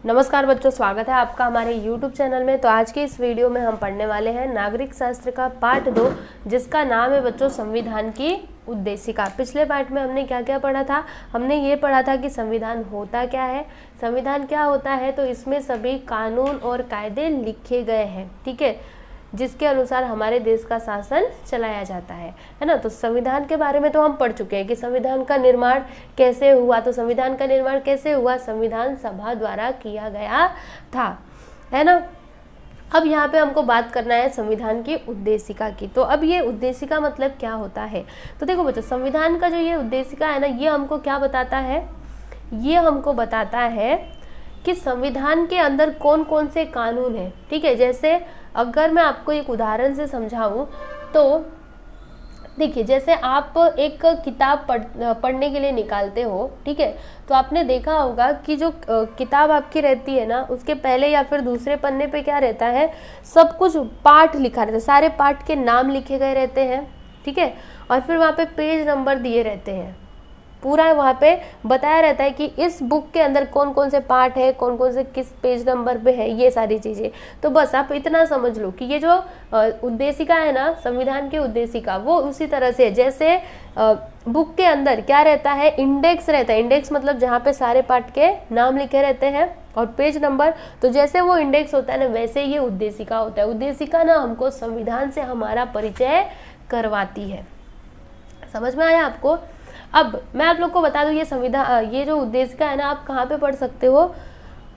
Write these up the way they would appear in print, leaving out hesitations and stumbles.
नमस्कार बच्चों, स्वागत है आपका हमारे YouTube चैनल में। तो आज के इस वीडियो में हम पढ़ने वाले हैं नागरिक शास्त्र का पाठ 2, जिसका नाम है बच्चों संविधान की उद्देशिका। पिछले पाठ में हमने क्या क्या पढ़ा था? हमने ये पढ़ा था कि संविधान होता क्या है। संविधान क्या होता है? तो इसमें सभी कानून और कायदे लिखे गए हैं, ठीक है, जिसके अनुसार हमारे देश का शासन चलाया जाता है ना। तो संविधान के बारे में तो हम पढ़ चुके हैं कि संविधान का निर्माण कैसे हुआ। तो संविधान का निर्माण कैसे हुआ? संविधान सभा द्वारा किया गया था, है ना। अब यहाँ पे हमको बात करना है संविधान की उद्देशिका की। तो अब ये उद्देशिका मतलब क्या होता है? तो देखो बच्चों, संविधान का जो ये उद्देशिका है ना, ये हमको क्या बताता है? ये हमको बताता है कि संविधान के अंदर कौन कौन से कानून हैं, ठीक है। जैसे अगर मैं आपको एक उदाहरण से समझाऊं तो देखिए, जैसे आप एक किताब पढ़ने के लिए निकालते हो, ठीक है, तो आपने देखा होगा कि जो किताब आपकी रहती है ना, उसके पहले या फिर दूसरे पन्ने पे क्या रहता है? सब कुछ पाठ लिखा रहता है, सारे पाठ के नाम लिखे गए रहते हैं, ठीक है, और फिर वहाँ पे पेज नंबर दिए रहते हैं। पूरा वहाँ पे बताया रहता है कि इस बुक के अंदर कौन कौन से पार्ट है, कौन कौन से किस पेज नंबर पे है, ये सारी चीज़ें। तो बस आप इतना समझ लो कि ये जो उद्देशिका है ना, संविधान की उद्देशिका, वो उसी तरह से जैसे बुक के अंदर क्या रहता है? इंडेक्स रहता है। इंडेक्स मतलब जहाँ पे सारे पार्ट के नाम लिखे रहते हैं, और पेज नंबर, तो जैसे वो इंडेक्स होता है ना, वैसे ये उद्देशिका होता है। उद्देशिका ना हमको संविधान से हमारा परिचय करवाती है। समझ में आया आपको? अब मैं आप लोग को बता दूं, ये संविधान, ये जो उद्देशिका है ना, आप कहाँ पे पढ़ सकते हो?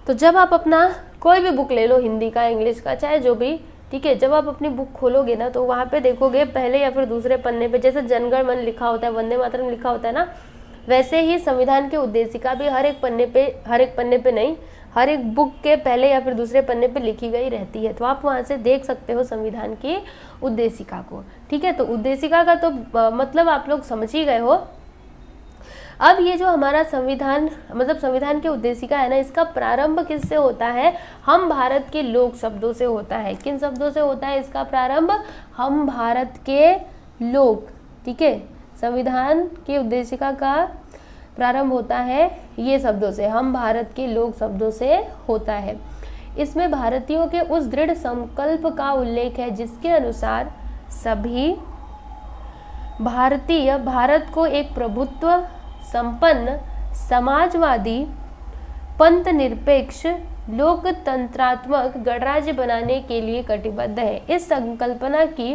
तो जब आप अपना कोई भी बुक ले लो, हिंदी का, इंग्लिश का, चाहे जो भी, ठीक है, जब आप अपनी बुक खोलोगे ना, तो वहाँ पे देखोगे पहले या फिर दूसरे पन्ने पे जैसे जनगण मन लिखा होता है, वंदे मातरम लिखा होता है ना, वैसे ही संविधान की उद्देशिका भी हर एक पन्ने पे नहीं, हर एक बुक के पहले या फिर दूसरे पन्ने पे लिखी गई रहती है। तो आप वहाँ से देख सकते हो संविधान की उद्देशिका को, ठीक है। तो उद्देशिका का तो मतलब आप लोग समझ ही गए हो। अब ये जो हमारा संविधान, मतलब संविधान की उद्देशिका है ना, इसका प्रारंभ किससे होता है? हम भारत के लोग शब्दों से होता है। किन शब्दों से होता है इसका प्रारंभ? हम भारत के लोग, ठीक है। संविधान की उद्देशिका का प्रारंभ होता है ये शब्दों से, हम भारत के लोग शब्दों से होता है। इसमें भारतीयों के उस दृढ़ संकल्प का उल्लेख है जिसके अनुसार सभी भारतीय भारत को एक प्रभुत्व संपन्न, समाजवादी, पंथ निरपेक्ष, लोकतंत्रात्मक गणराज्य बनाने के लिए कटिबद्ध है। इस संकल्पना की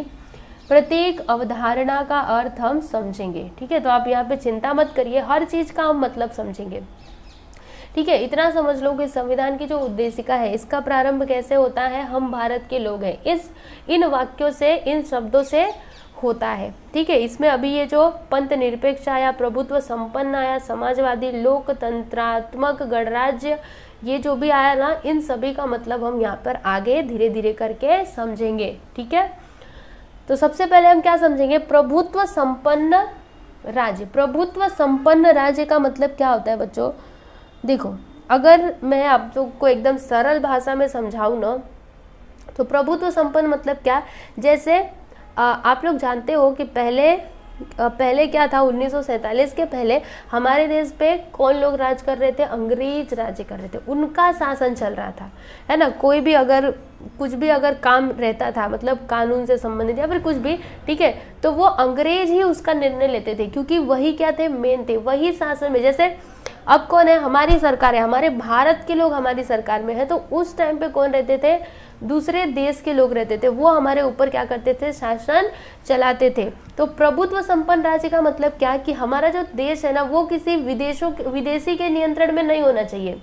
प्रत्येक अवधारणा का अर्थ हम समझेंगे, ठीक है। तो आप यहाँ पे चिंता मत करिए, हर चीज का हम मतलब समझेंगे, ठीक है। इतना समझ लो कि संविधान की जो उद्देशिका है, इसका प्रारंभ कैसे होता है? हम भारत के लोग हैं, इन वाक्यों से, इन शब्दों से होता है, ठीक है। इसमें अभी ये जो पंथ निरपेक्ष आया, प्रभुत्व संपन्न आया, समाजवादी, लोकतंत्रात्मक गणराज्य, ये जो भी आया ना, इन सभी का मतलब हम यहाँ पर आगे धीरे धीरे करके समझेंगे, ठीक है। तो सबसे पहले हम क्या समझेंगे? प्रभुत्व संपन्न राज्य। प्रभुत्व संपन्न राज्य का मतलब क्या होता है बच्चों? देखो, अगर मैं आप लोग को एकदम सरल भाषा में समझाऊं ना, तो प्रभुत्व संपन्न मतलब क्या? जैसे आप लोग जानते हो कि पहले क्या था? 1947 के पहले हमारे देश पे कौन लोग राज कर रहे थे? अंग्रेज राज्य कर रहे थे, उनका शासन चल रहा था, है ना। कोई भी अगर कुछ भी अगर काम रहता था, मतलब कानून से संबंधित या फिर कुछ भी, ठीक है, तो वो अंग्रेज ही उसका निर्णय लेते थे, क्योंकि वही क्या थे? मेन थे, वही शासन में। जैसे अब कौन है? हमारी सरकार है, हमारे भारत के लोग हमारी सरकार में है, तो उस टाइम पे कौन रहते थे? दूसरे देश के लोग रहते थे, वो हमारे ऊपर क्या करते थे? शासन चलाते थे। तो प्रभुत्व संपन्न राज्य का मतलब क्या? कि हमारा जो देश है ना, वो किसी विदेशी के नियंत्रण में नहीं होना चाहिए।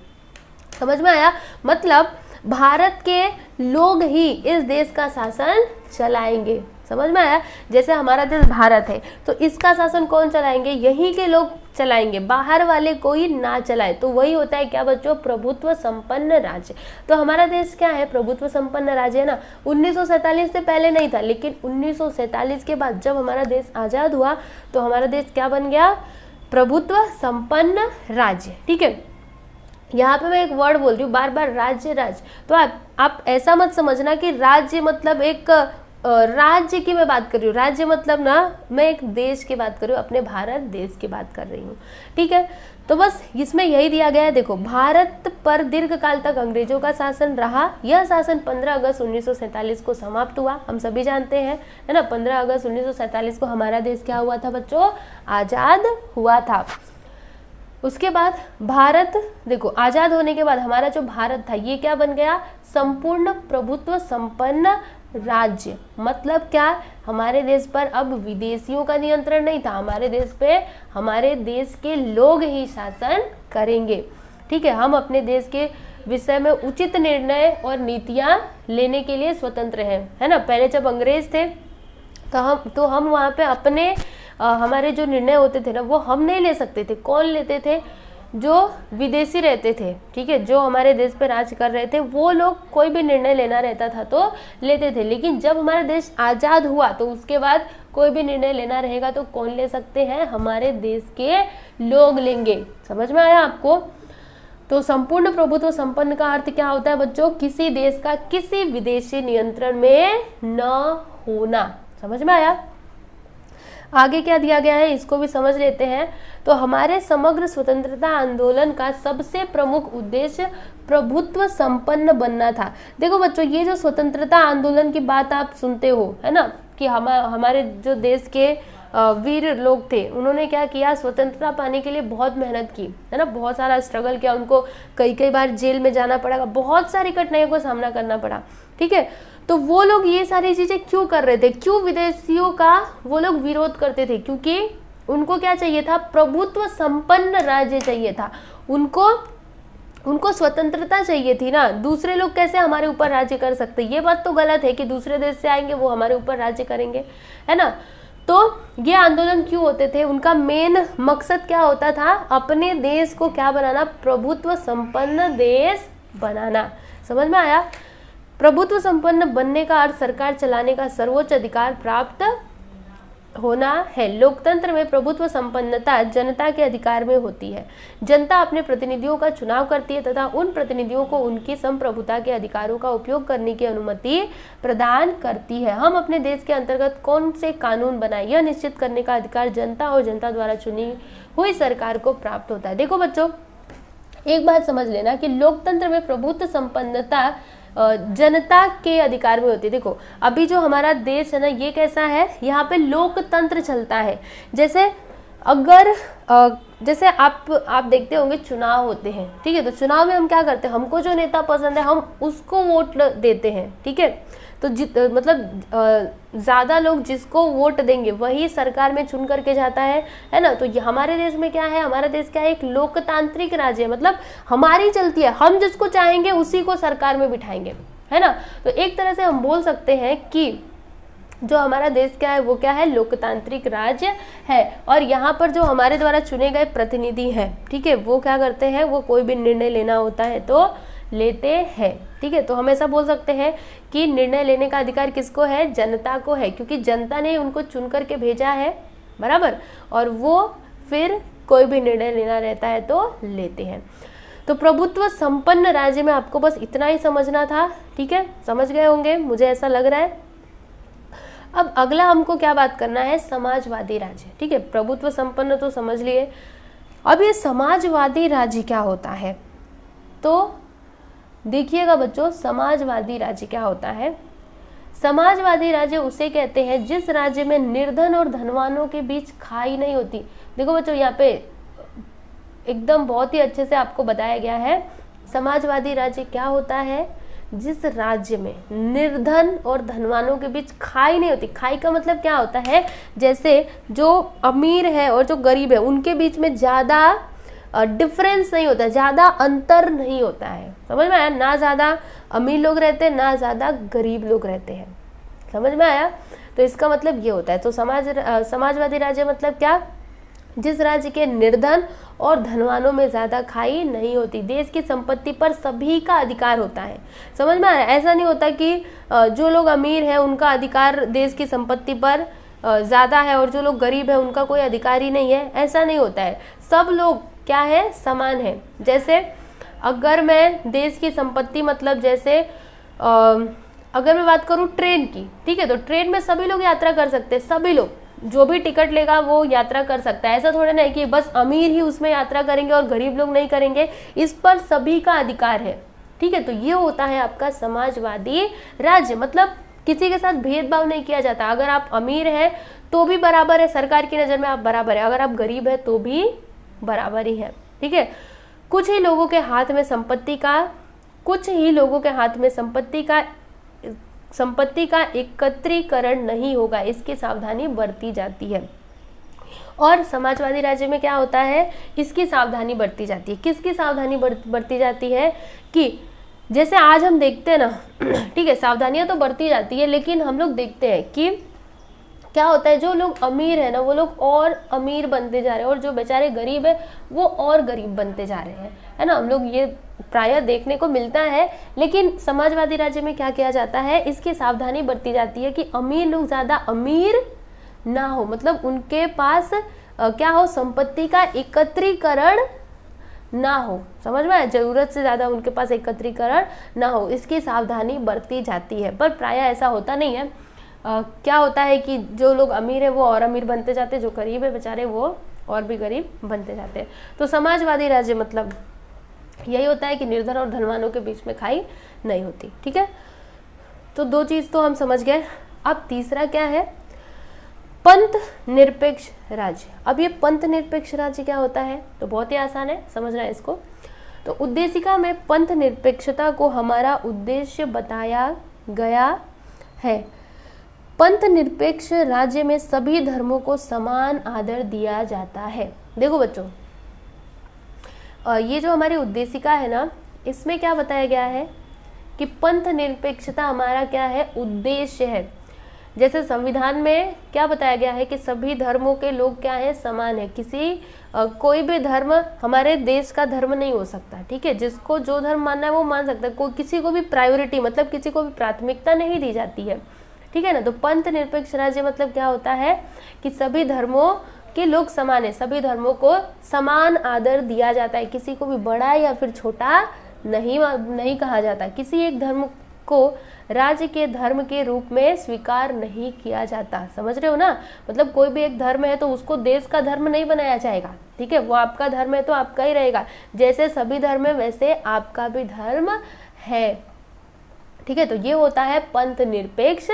समझ में आया? मतलब भारत के लोग ही इस देश का शासन चलाएंगे। समझ में आया? जैसे हमारा देश भारत है, तो इसका शासन कौन चलाएंगे? यहीं के लोग चलाएंगे, बाहर वाले कोई ना चलाए। तो वही होता है क्या बच्चों? प्रभुत्व संपन्न राज्य। तो हमारा देश क्या है? प्रभुत्व संपन्न राज्य है ना। 1947 से पहले नहीं था, लेकिन 1947 के बाद जब हमारा देश आजाद हुआ, तो हमारा देश क्या बन गया? प्रभुत्व संपन्न राज्य, ठीक है। यहाँ पे मैं एक वर्ड बोल रही हूँ बार बार, राज्य। तो आप ऐसा मत समझना कि राज्य मतलब एक राज्य की मैं बात कर रही हूँ। राज्य मतलब ना, मैं एक देश की बात कर रही हूँ, अपने भारत देश की बात कर रही हूँ, ठीक है। तो बस इसमें यही दिया गया है। देखो, भारत पर दीर्घकाल तक अंग्रेजों का शासन रहा। यह शासन 15 अगस्त 1947 को समाप्त हुआ। हम सभी जानते हैं, है ना, 15 अगस्त 1947 को हमारा देश क्या हुआ था बच्चों? आज़ाद हुआ था। उसके बाद भारत, देखो, आज़ाद होने के बाद हमारा जो भारत था ये क्या बन गया? संपूर्ण प्रभुत्व संपन्न राज्य। मतलब क्या? हमारे देश पर अब विदेशियों का नियंत्रण नहीं था, हमारे देश पे हमारे देश के लोग ही शासन करेंगे। ठीक है, हम अपने देश के विषय में उचित निर्णय और नीतियां लेने के लिए स्वतंत्र हैं, है ना। पहले जब अंग्रेज थे तो हम वहाँ पे अपने हमारे जो निर्णय होते थे ना वो हम नहीं ले सकते थे। कौन लेते थे? जो विदेशी रहते थे, ठीक है, जो हमारे देश पे राज कर रहे थे, वो लोग कोई भी निर्णय लेना रहता था तो लेते थे। लेकिन जब हमारा देश आज़ाद हुआ तो उसके बाद कोई भी निर्णय लेना रहेगा तो कौन ले सकते हैं? हमारे देश के लोग लेंगे। समझ में आया आपको? तो संपूर्ण प्रभुत्व संपन्न का अर्थ क्या होता है बच्चों? किसी देश का किसी विदेशी नियंत्रण में न होना। समझ में आया? आगे क्या दिया गया है इसको भी समझ लेते हैं। तो हमारे समग्र स्वतंत्रता आंदोलन का सबसे प्रमुख उद्देश्य प्रभुत्व संपन्न बनना था। देखो बच्चों, ये जो स्वतंत्रता आंदोलन की बात आप सुनते हो, है ना, कि हमारे जो देश के वीर लोग थे उन्होंने क्या किया? स्वतंत्रता पाने के लिए बहुत मेहनत की, है ना, बहुत सारा स्ट्रगल किया, उनको कई बार जेल में जाना पड़ा, बहुत सारी कठिनाइयों का सामना करना पड़ा। ठीक है, तो वो लोग ये सारी चीजें क्यों कर रहे थे? क्यों विदेशियों का वो लोग विरोध करते थे? क्योंकि उनको क्या चाहिए था? प्रभुत्व संपन्न राज्य चाहिए था। उनको स्वतंत्रता चाहिए थी ना। दूसरे लोग कैसे हमारे ऊपर राज्य कर सकते? ये बात तो गलत है कि दूसरे देश से आएंगे वो हमारे ऊपर राज्य करेंगे, है ना। तो ये आंदोलन क्यों होते थे? उनका मेन मकसद क्या होता था? अपने देश को क्या बनाना? प्रभुत्व संपन्न देश बनाना। समझ में आया? प्रभुत्व संपन्न बनने का अर्थ सरकार चलाने का सर्वोच्च अधिकार प्राप्त होना है। लोकतंत्र में प्रभुत्व संपन्नता जनता के अधिकार में होती है। जनता अपने प्रतिनिधियों का चुनाव करती है तथा उन प्रतिनिधियों को उनकी संप्रभुता के अधिकारों का उपयोग करने की अनुमति प्रदान करती है। हम अपने देश के अंतर्गत कौन से कानून बनाए यह निश्चित करने का अधिकार जनता और जनता द्वारा चुनी हुई सरकार को प्राप्त होता है। देखो बच्चों, एक बात समझ लेना कि लोकतंत्र में प्रभुत्व संपन्नता जनता के अधिकार में होती है। देखो, अभी जो हमारा देश है ना ये कैसा है? यहाँ पे लोकतंत्र चलता है। जैसे अगर जैसे आप देखते होंगे चुनाव होते हैं, ठीक है, तो चुनाव में हम क्या करते हैं? हमको जो नेता पसंद है हम उसको वोट देते हैं, ठीक है। तो मतलब ज़्यादा लोग जिसको वोट देंगे वही सरकार में चुन करके जाता है ना। तो हमारे देश में क्या है? हमारा देश क्या है? एक लोकतांत्रिक राज्य है। मतलब हमारी चलती है, हम जिसको चाहेंगे उसी को सरकार में बिठाएंगे, है ना। तो एक तरह से हम बोल सकते हैं कि जो हमारा देश क्या है वो क्या है? लोकतांत्रिक राज्य है। और यहाँ पर जो हमारे द्वारा चुने गए प्रतिनिधि हैं, ठीक है, वो क्या करते हैं? वो कोई भी निर्णय लेना होता है तो लेते हैं, ठीक है। तो हम ऐसा बोल सकते हैं कि निर्णय लेने का अधिकार किसको है? जनता को है, क्योंकि जनता ने उनको चुन करके भेजा है, बराबर, और वो फिर कोई भी निर्णय लेना रहता है तो लेते हैं। तो प्रभुत्व संपन्न राज्य में आपको बस इतना ही समझना था, ठीक है, समझ गए होंगे मुझे ऐसा लग रहा है। अब अगला हमको क्या बात करना है? समाजवादी राज्य, ठीक है। प्रभुत्व संपन्न तो समझ लिए, अब ये समाजवादी राज्य क्या होता है? तो देखिएगा बच्चों, समाजवादी राज्य क्या होता है? समाजवादी राज्य उसे कहते हैं जिस राज्य में निर्धन और धनवानों के बीच खाई नहीं होती। देखो बच्चों, यहाँ पे एकदम बहुत ही अच्छे से आपको बताया गया है समाजवादी राज्य क्या होता है। जिस राज्य में निर्धन और धनवानों के बीच खाई नहीं होती। खाई का मतलब क्या होता है? जैसे जो अमीर है और जो गरीब है उनके बीच में ज़्यादा डिफरेंस नहीं होता, ज़्यादा अंतर नहीं होता है। समझ में आया? ना ज़्यादा अमीर लोग रहते हैं ना ज़्यादा गरीब लोग रहते हैं। समझ में आया? तो इसका मतलब ये होता है। तो समाजवादी राज्य मतलब क्या? जिस राज्य के निर्धन और धनवानों में ज़्यादा खाई नहीं होती। देश की संपत्ति पर सभी का अधिकार होता है। समझ में आया? ऐसा नहीं होता कि जो लोग अमीर हैं उनका अधिकार देश की संपत्ति पर ज़्यादा है और जो लोग गरीब हैं उनका कोई अधिकार ही नहीं है, ऐसा नहीं होता है। सब लोग क्या है? समान है। जैसे अगर मैं देश की संपत्ति मतलब जैसे अगर मैं बात करूँ ट्रेन की, ठीक है, तो ट्रेन में सभी लोग यात्रा कर सकते हैं, सभी लोग, जो भी टिकट लेगा वो यात्रा कर सकता है। ऐसा थोड़ा ना है कि बस अमीर ही उसमें यात्रा करेंगे और गरीब लोग नहीं करेंगे, इस पर सभी का अधिकार है। ठीक है, तो ये होता है आपका समाजवादी राज्य, मतलब किसी के साथ भेदभाव नहीं किया जाता। अगर आप अमीर हैं तो भी बराबर है, सरकार की नज़र में आप बराबर है, अगर आप गरीब है तो भी बराबर ही है। ठीक है, कुछ ही लोगों के हाथ में संपत्ति का एकत्रीकरण नहीं होगा, इसकी सावधानी बरती जाती है। और समाजवादी राज्य में क्या होता है, इसकी सावधानी बरती जाती है। किसकी सावधानी बरती जाती है कि जैसे आज हम देखते हैं ना, ठीक है, सावधानियां तो बरती जाती है, लेकिन हम लोग देखते हैं कि क्या होता है, जो लोग अमीर है ना वो लोग और अमीर बनते जा रहे हैं, और जो बेचारे गरीब है वो और गरीब बनते जा रहे हैं, है ना। हम लोग ये प्रायः देखने को मिलता है। लेकिन समाजवादी राज्य में क्या किया जाता है, इसकी सावधानी बरती जाती है कि अमीर लोग ज़्यादा अमीर ना हो, मतलब उनके पास क्या हो, संपत्ति का एकत्रीकरण ना हो। समझ में आया, जरूरत से ज़्यादा उनके पास एकत्रीकरण ना हो, इसकी सावधानी बरती जाती है। पर प्रायः ऐसा होता नहीं है। क्या होता है कि जो लोग अमीर है वो और अमीर बनते जाते हैं, जो गरीब है बेचारे वो और भी गरीब बनते जाते हैं। तो समाजवादी राज्य मतलब यही होता है कि निर्धन और धनवानों के बीच में खाई नहीं होती। ठीक है, तो दो चीज़ तो हम समझ गए। अब तीसरा क्या है, पंथ निरपेक्ष राज्य। अब ये पंथ निरपेक्ष राज्य क्या होता है, तो बहुत ही आसान है समझना है इसको। तो उद्देशिका में पंथ निरपेक्षता को हमारा उद्देश्य बताया गया है। पंथ निरपेक्ष राज्य में सभी धर्मों को समान आदर दिया जाता है। देखो बच्चों, ये जो हमारी उद्देशिका है ना, इसमें क्या बताया गया है कि पंथ निरपेक्षता हमारा क्या है, उद्देश्य है। जैसे संविधान में क्या बताया गया है कि सभी धर्मों के लोग क्या है, समान है। कोई भी धर्म हमारे देश का धर्म नहीं हो सकता। ठीक है, जिसको जो धर्म मानना है वो मान सकता है, कोई किसी को भी प्रायोरिटी मतलब किसी को भी प्राथमिकता नहीं दी जाती है। ठीक है ना। तो पंथ निरपेक्ष राज्य मतलब क्या होता है कि सभी धर्मों के लोग समान है, सभी धर्मों को समान आदर दिया जाता है, किसी को भी बड़ा या फिर छोटा नहीं कहा जाता। किसी एक धर्म को राज्य के धर्म के रूप में स्वीकार नहीं किया जाता। समझ रहे हो ना, मतलब कोई भी एक धर्म है तो उसको देश का धर्म नहीं बनाया जाएगा। ठीक है, वो आपका धर्म है तो आपका ही रहेगा, जैसे सभी धर्म है वैसे आपका भी धर्म है। ठीक है, तो ये होता है पंथ निरपेक्ष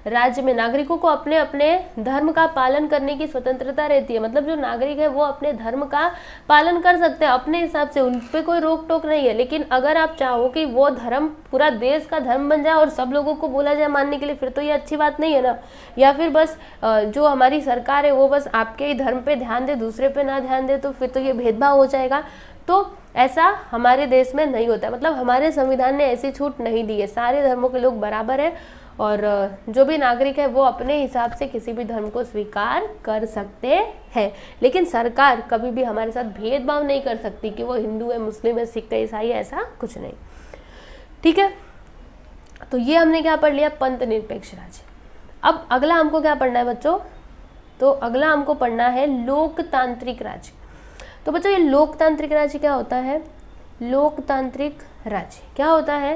राज्य में नागरिकों को अपने अपने धर्म का पालन करने की स्वतंत्रता रहती है। मतलब जो नागरिक है वो अपने धर्म का पालन कर सकते हैं अपने हिसाब से, उन पर कोई रोक टोक नहीं है। लेकिन अगर आप चाहो कि वो धर्म पूरा देश का धर्म बन जाए और सब लोगों को बोला जाए मानने के लिए, फिर तो ये अच्छी बात नहीं है ना। या फिर बस जो हमारी सरकार है वो बस आपके ही धर्म पे ध्यान दे, दूसरे पे ना ध्यान दे, तो फिर तो ये भेदभाव हो जाएगा। तो ऐसा हमारे देश में नहीं होता, मतलब हमारे संविधान ने ऐसी छूट नहीं दी है। सारे धर्मों के लोग बराबर है और जो भी नागरिक है वो अपने हिसाब से किसी भी धर्म को स्वीकार कर सकते हैं। लेकिन सरकार कभी भी हमारे साथ भेदभाव नहीं कर सकती कि वो हिंदू है, मुस्लिम है, सिख है, ईसाई है, ऐसा कुछ नहीं। ठीक है, तो ये हमने क्या पढ़ लिया, पंथ निरपेक्ष राज्य। अब अगला हमको क्या पढ़ना है बच्चों, तो अगला हमको पढ़ना है लोकतांत्रिक राज्य। तो बच्चों ये लोकतांत्रिक राज्य क्या होता है, लोकतांत्रिक राज्य क्या होता है,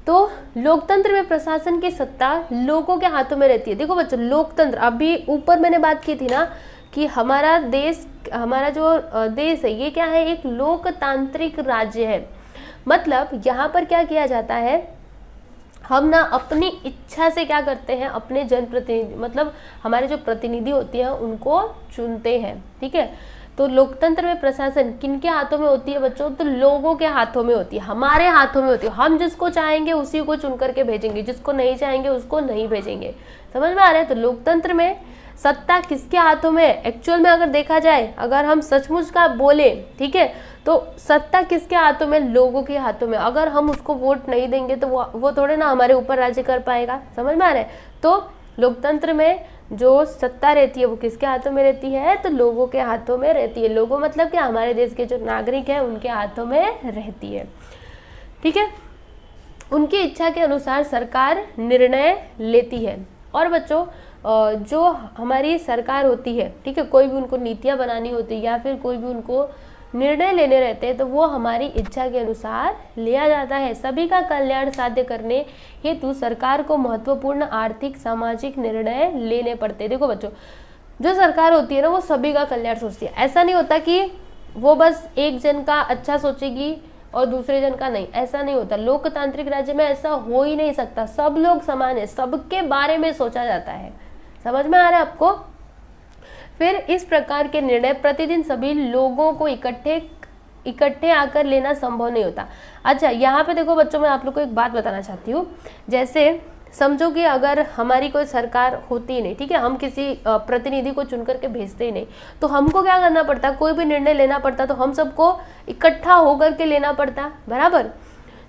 तो लोकतंत्र में प्रशासन की सत्ता लोगों के हाथों में रहती है। देखो बच्चों लोकतंत्र, अभी ऊपर मैंने बात की थी ना कि हमारा जो देश है ये क्या है, एक लोकतांत्रिक राज्य है। मतलब यहाँ पर क्या किया जाता है, हम ना अपनी इच्छा से क्या करते हैं, अपने जनप्रतिनिधि मतलब हमारे जो प्रतिनिधि होते हैं उनको चुनते हैं। ठीक है, तो लोकतंत्र में प्रशासन किनके हाथों में होती है बच्चों, तो लोगों के हाथों में होती है, हमारे हाथों में होती है। हम जिसको चाहेंगे उसी को चुन करके भेजेंगे, जिसको नहीं चाहेंगे उसको नहीं भेजेंगे। समझ में आ रहा है। तो लोकतंत्र में सत्ता किसके हाथों में है, एक्चुअल में अगर देखा जाए, अगर हम सचमुच का बोले, ठीक है, तो सत्ता किसके हाथों में, लोगों के हाथों में। अगर हम उसको वोट नहीं देंगे तो वो थोड़े ना हमारे ऊपर राज्य कर पाएगा। समझ में आ रहा है। तो लोकतंत्र में जो सत्ता रहती है वो किसके हाथों में रहती है, तो लोगों के हाथों में रहती है। लोगों मतलब क्या, हमारे देश के जो नागरिक हैं उनके हाथों में रहती है। ठीक है, उनकी इच्छा के अनुसार सरकार निर्णय लेती है। और बच्चों जो हमारी सरकार होती है, ठीक है, कोई भी उनको नीतियाँ बनानी होती है या फिर कोई भी उनको निर्णय लेने रहते हैं तो वो हमारी इच्छा के अनुसार लिया जाता है। सभी का कल्याण साध्य करने हेतु सरकार को महत्वपूर्ण आर्थिक सामाजिक निर्णय लेने पड़ते हैं। देखो बच्चों, जो सरकार होती है ना वो सभी का कल्याण सोचती है। ऐसा नहीं होता कि वो बस एक जन का अच्छा सोचेगी और दूसरे जन का नहीं, ऐसा नहीं होता। लोकतांत्रिक राज्य में ऐसा हो ही नहीं सकता। सब लोग समान है, सबके बारे में सोचा जाता है। समझ में आ रहा है आपको? फिर इस प्रकार के निर्णय प्रतिदिन सभी लोगों को इकट्ठे आकर लेना संभव नहीं होता। अच्छा, यहाँ पे देखो बच्चों, मैं आप लोग को एक बात बताना चाहती हूँ। जैसे समझो कि अगर हमारी कोई सरकार होती ही नहीं, ठीक है, हम किसी प्रतिनिधि को चुन करके भेजते ही नहीं, तो हमको क्या करना पड़ता? कोई भी निर्णय लेना पड़ता तो हम सबको इकट्ठा होकर के लेना पड़ता, बराबर।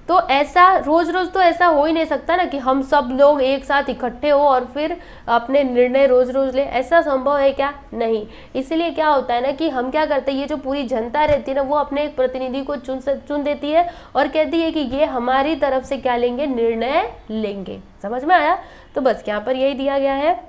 तो ऐसा रोज रोज तो ऐसा हो ही नहीं सकता ना कि हम सब लोग एक साथ इकट्ठे हो और फिर अपने निर्णय रोज रोज ले। ऐसा संभव है क्या? नहीं। इसलिए क्या होता है ना कि हम क्या करते हैं, ये जो पूरी जनता रहती है ना वो अपने एक प्रतिनिधि को चुन देती है और कहती है कि ये हमारी तरफ से क्या लेंगे, निर्णय लेंगे। समझ में आया? तो बस यहाँ पर यही दिया गया है।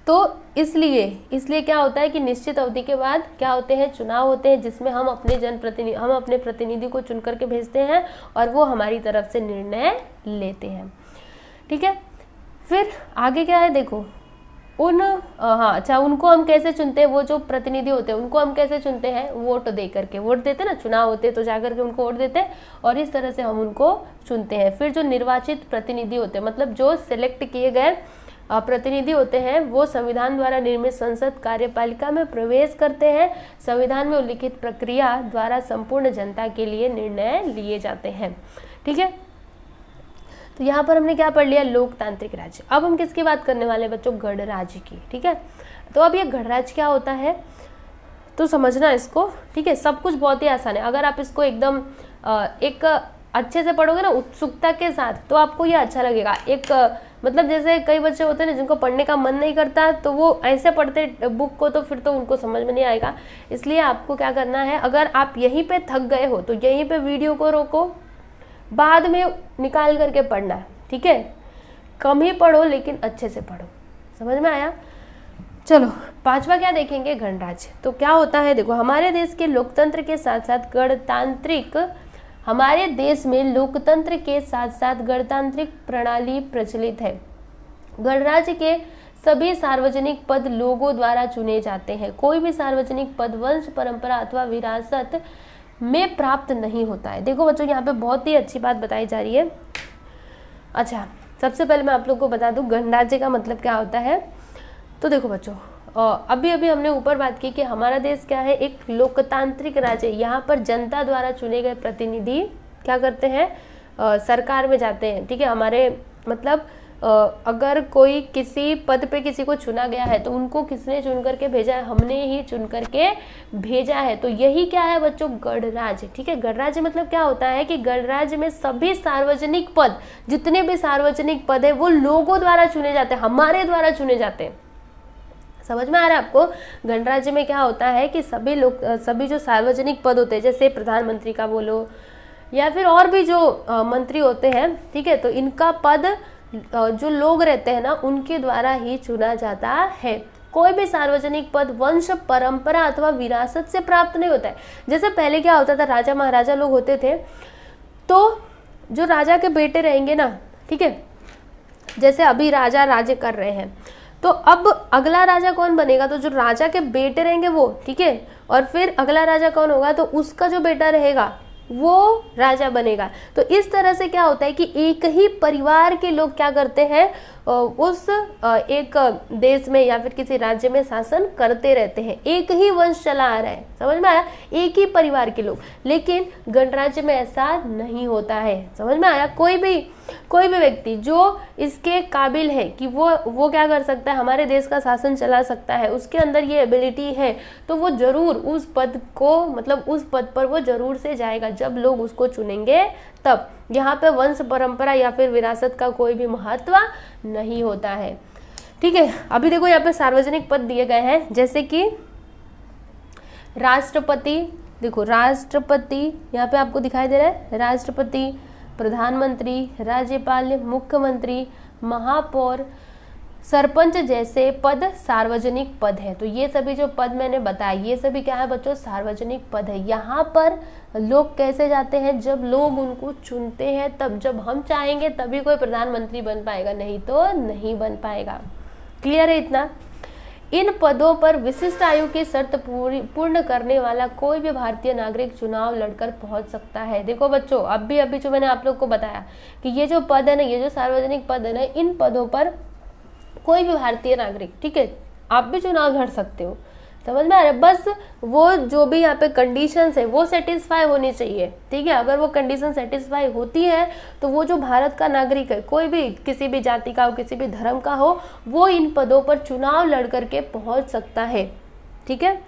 तो इसलिए क्या होता है कि निश्चित अवधि के बाद क्या होते हैं, चुनाव होते हैं, जिसमें हम अपने प्रतिनिधि को चुन करके भेजते हैं और वो हमारी तरफ से निर्णय लेते हैं। ठीक है, फिर आगे क्या है देखो, उनको हम कैसे चुनते हैं? वो जो प्रतिनिधि होते हैं उनको हम कैसे चुनते हैं? वोट दे करके। वोट देते ना, चुनाव होते तो जा करके उनको वोट देते हैं और इस तरह से हम उनको चुनते हैं। फिर जो निर्वाचित प्रतिनिधि होते हैं, मतलब जो सिलेक्ट किए गए प्रतिनिधि होते हैं, वो संविधान द्वारा निर्मित संसद कार्यपालिका में प्रवेश करते हैं। संविधान में उल्लिखित प्रक्रिया द्वारा संपूर्ण जनता के लिए निर्णय लिए जाते हैं। ठीक है, तो यहाँ पर हमने क्या पढ़ लिया? लोकतांत्रिक राज्य। अब हम किसकी बात करने वाले हैं बच्चों? गणराज्य की। ठीक है, तो अब ये गणराज्य क्या होता है तो समझना इसको। ठीक है, सब कुछ बहुत ही आसान है। अगर आप इसको एकदम एक अच्छे से पढ़ोगे ना, उत्सुकता के साथ, तो आपको ये अच्छा लगेगा। एक मतलब जैसे कई बच्चे होते हैं ना जिनको पढ़ने का मन नहीं करता, तो वो ऐसे पढ़ते बुक को तो फिर तो उनको समझ में नहीं आएगा। इसलिए आपको क्या करना है, अगर आप यहीं पे थक गए हो तो यहीं पे वीडियो को रोको, बाद में निकाल करके पढ़ना है। ठीक है, कम ही पढ़ो लेकिन अच्छे से पढ़ो। समझ में आया? चलो, पांचवा क्या देखेंगे? गणराज्य। तो क्या होता है देखो, हमारे देश के लोकतंत्र के साथ साथ गणतांत्रिक प्रणाली प्रचलित है। गणराज्य के सभी सार्वजनिक पद लोगों द्वारा चुने जाते हैं। कोई भी सार्वजनिक पद वंश परंपरा अथवा विरासत में प्राप्त नहीं होता है। देखो बच्चों, यहाँ पे बहुत ही अच्छी बात बताई जा रही है। अच्छा, सबसे पहले मैं आप लोग को बता दूं गणराज्य का मतलब क्या होता है। तो देखो बच्चों, अभी हमने ऊपर बात की कि हमारा देश क्या है, एक लोकतांत्रिक राज्य। यहाँ पर जनता द्वारा चुने गए प्रतिनिधि क्या करते हैं, सरकार में जाते हैं। ठीक है, हमारे मतलब अगर कोई किसी पद पे किसी को चुना गया है तो उनको किसने चुन करके भेजा है? हमने ही चुन करके भेजा है। तो यही क्या है बच्चों? गणराज्य। ठीक है, गणराज्य मतलब क्या होता है कि गणराज्य में सभी सार्वजनिक पद, जितने भी सार्वजनिक पद है वो लोगों द्वारा चुने जाते हैं, हमारे द्वारा चुने जाते हैं। समझ में आ रहा है आपको? गणराज्य में क्या होता है कि सभी जो सार्वजनिक पद होते हैं, जैसे प्रधानमंत्री का बोलो या फिर और भी जो मंत्री होते हैं, ठीक है, तो इनका पद जो लोग रहते हैं ना उनके द्वारा ही चुना जाता है। कोई भी सार्वजनिक पद वंश परंपरा अथवा विरासत से प्राप्त नहीं होता है। जैसे पहले क्या होता था, राजा महाराजा लोग होते थे, तो जो राजा के बेटे रहेंगे ना, ठीक है, जैसे अभी राजा राज्य कर रहे हैं, तो अब अगला राजा कौन बनेगा? तो जो राजा के बेटे रहेंगे वो, ठीक है, और फिर अगला राजा कौन होगा? तो उसका जो बेटा रहेगा वो राजा बनेगा। तो इस तरह से क्या होता है कि एक ही परिवार के लोग क्या करते हैं, उस एक देश में या फिर किसी राज्य में शासन करते रहते हैं। एक ही वंश चला आ रहा है। समझ में आया? एक ही परिवार के लोग। लेकिन गणराज्य में ऐसा नहीं होता है। समझ में आया? कोई भी व्यक्ति जो इसके काबिल है कि वो क्या कर सकता है, हमारे देश का शासन चला सकता है, उसके अंदर ये एबिलिटी है, तो वो जरूर उस पद को, मतलब उस पद पर वो जरूर से जाएगा जब लोग उसको चुनेंगे तब। यहाँ पे वंश परंपरा या फिर विरासत का कोई भी महत्व नहीं होता है। ठीक है, अभी देखो यहाँ पे सार्वजनिक पद दिए गए हैं, जैसे कि राष्ट्रपति। देखो राष्ट्रपति यहाँ पे आपको दिखाई दे रहा है, राष्ट्रपति, प्रधानमंत्री, राज्यपाल, मुख्यमंत्री, महापौर, सरपंच जैसे पद सार्वजनिक पद है। तो ये सभी जो पद मैंने बताया ये सभी क्या है बच्चों, सार्वजनिक पद है। यहाँ पर लोग कैसे जाते हैं, जब लोग उनको चुनते हैं तब, जब हम चाहेंगे तभी कोई प्रधानमंत्री बन पाएगा, नहीं तो नहीं बन पाएगा। क्लियर है इतना। इन पदों पर विशिष्ट आयु की शर्त पूर्ण करने वाला कोई भी भारतीय नागरिक चुनाव लड़कर पहुंच सकता है। देखो बच्चों, अभी जो मैंने आप लोग को बताया कि ये जो पद है ना, ये जो सार्वजनिक पद है ना, इन पदों पर कोई भी भारतीय नागरिक, ठीक है, आप भी चुनाव लड़ सकते हो। समझ में आ रहा है। बस वो जो भी यहाँ पे कंडीशंस है वो सेटिस्फाई होनी चाहिए, ठीक है। अगर वो कंडीशन सेटिस्फाई होती है तो वो जो भारत का नागरिक है, कोई भी किसी भी जाति का हो, किसी भी धर्म का हो, वो इन पदों पर चुनाव लड़ करके पहुंच सकता है, ठीक है।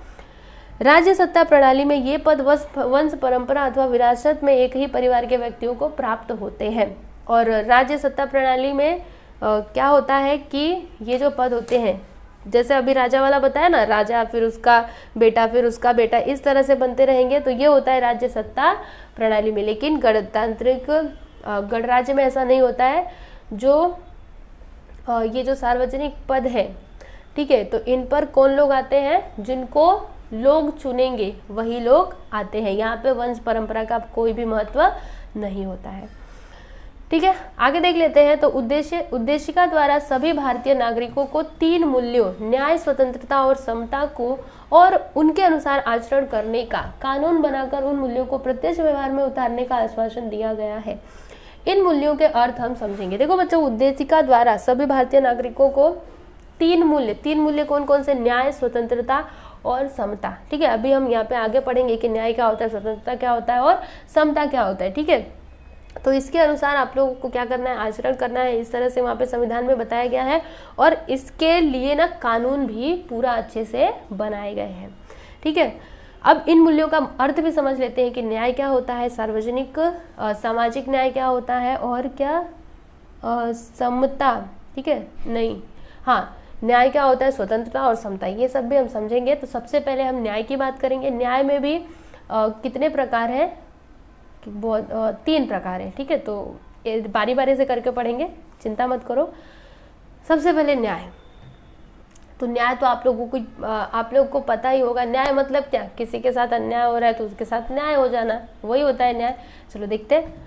राज्य सत्ता प्रणाली में ये पद वंश परंपरा अथवा विरासत में एक ही परिवार के व्यक्तियों को प्राप्त होते हैं। और राज्य सत्ता प्रणाली में क्या होता है कि ये जो पद होते हैं, जैसे अभी राजा वाला बताया ना, राजा फिर उसका बेटा फिर उसका बेटा, इस तरह से बनते रहेंगे, तो ये होता है राज्य सत्ता प्रणाली में। लेकिन गणतांत्रिक गणराज्य में ऐसा नहीं होता है। जो ये जो सार्वजनिक पद है, ठीक है, तो इन पर कौन लोग आते हैं, जिनको लोग चुनेंगे वही लोग आते हैं। यहाँ पे वंश परंपरा का कोई भी महत्व नहीं होता है, ठीक है। आगे देख लेते हैं। तो उद्देशिका द्वारा सभी भारतीय नागरिकों को 3 मूल्यों न्याय, स्वतंत्रता और समता को और उनके अनुसार आचरण करने का कानून बनाकर उन मूल्यों को प्रत्यक्ष व्यवहार में उतारने का आश्वासन दिया गया है। इन मूल्यों के अर्थ हम समझेंगे। देखो बच्चों, उद्देशिका द्वारा सभी भारतीय नागरिकों को 3 मूल्य कौन कौन से, न्याय, स्वतंत्रता और समता, ठीक है। अभी हम यहाँ पे आगे पढ़ेंगे कि न्याय क्या होता है, स्वतंत्रता क्या होता है और समता क्या होता है, ठीक है। तो इसके अनुसार आप लोगों को क्या करना है, आचरण करना है। इस तरह से वहाँ पे संविधान में बताया गया है और इसके लिए ना कानून भी पूरा अच्छे से बनाए गए हैं, ठीक है। अब इन मूल्यों का अर्थ भी समझ लेते हैं कि न्याय क्या होता है, सार्वजनिक सामाजिक न्याय क्या होता है और क्या समता, ठीक है, नहीं, हाँ, न्याय क्या होता है, स्वतंत्रता और समता, ये सब भी हम समझेंगे। तो सबसे पहले हम न्याय की बात करेंगे। न्याय में भी कितने प्रकार हैं, बहुत 3 प्रकार है, ठीक है। तो बारी बारी से करके पढ़ेंगे, चिंता मत करो। सबसे पहले न्याय। तो न्याय तो आप लोगों को पता ही होगा। न्याय मतलब क्या, किसी के साथ अन्याय हो रहा है तो उसके साथ न्याय हो जाना, वही होता है न्याय। चलो देखते हैं।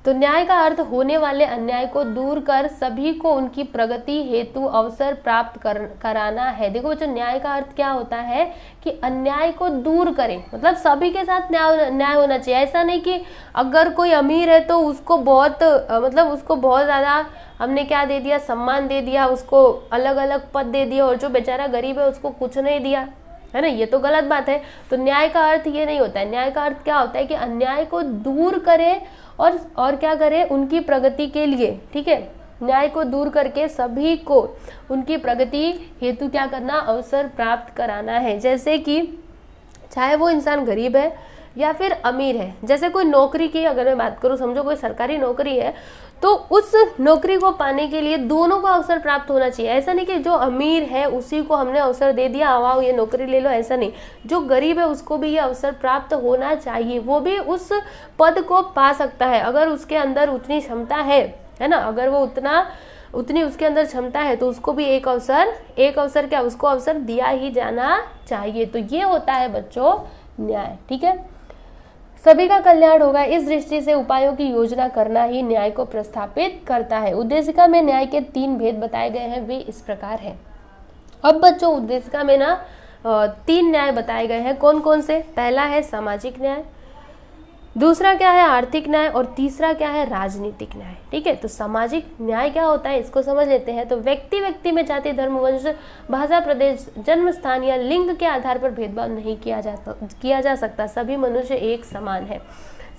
तो न्याय का अर्थ होने वाले अन्याय को दूर कर सभी को उनकी प्रगति हेतु अवसर प्राप्त कराना है। देखो बच्चों, न्याय का अर्थ क्या होता है कि अन्याय को दूर करें, मतलब सभी के साथ न्याय होना चाहिए। ऐसा नहीं कि अगर कोई अमीर है तो उसको बहुत उसको बहुत ज़्यादा हमने क्या दे दिया, सम्मान दे दिया, उसको अलग अलग पद दे दिया, और जो बेचारा गरीब है उसको कुछ नहीं दिया, है ना, ये तो गलत बात है। तो न्याय का अर्थ ये नहीं होता है। न्याय का अर्थ क्या होता है कि अन्याय को दूर करे और क्या करे, उनकी प्रगति के लिए, ठीक है। न्याय को दूर करके सभी को उनकी प्रगति हेतु क्या करना, अवसर प्राप्त कराना है। जैसे कि चाहे वो इंसान गरीब है या फिर अमीर है। जैसे कोई नौकरी की अगर मैं बात करूँ, समझो कोई सरकारी नौकरी है, तो उस नौकरी को पाने के लिए दोनों को अवसर प्राप्त होना चाहिए। ऐसा नहीं कि जो अमीर है उसी को हमने अवसर दे दिया, आओ ये नौकरी ले लो, ऐसा नहीं। जो गरीब है उसको भी ये अवसर प्राप्त होना चाहिए, वो भी उस पद को पा सकता है अगर उसके अंदर उतनी क्षमता है ना। अगर वो उतनी उसके अंदर क्षमता है तो उसको भी एक अवसर क्या, उसको अवसर दिया ही जाना चाहिए। तो ये होता है बच्चों न्याय, ठीक है। सभी का कल्याण होगा, इस दृष्टि से उपायों की योजना करना ही न्याय को प्रस्थापित करता है। उद्देशिका में न्याय के 3 भेद बताए गए हैं, वे इस प्रकार हैं। अब बच्चों, उद्देशिका में ना 3 न्याय बताए गए हैं। कौन कौन से? पहला है सामाजिक न्याय, दूसरा क्या है आर्थिक न्याय, और तीसरा क्या है राजनीतिक न्याय, ठीक है। तो सामाजिक न्याय क्या होता है इसको समझ लेते हैं। तो व्यक्ति में जाति, धर्म, वंश, भाषा, प्रदेश, जन्म स्थान या लिंग के आधार पर भेदभाव नहीं किया जा सकता। सभी मनुष्य एक समान है।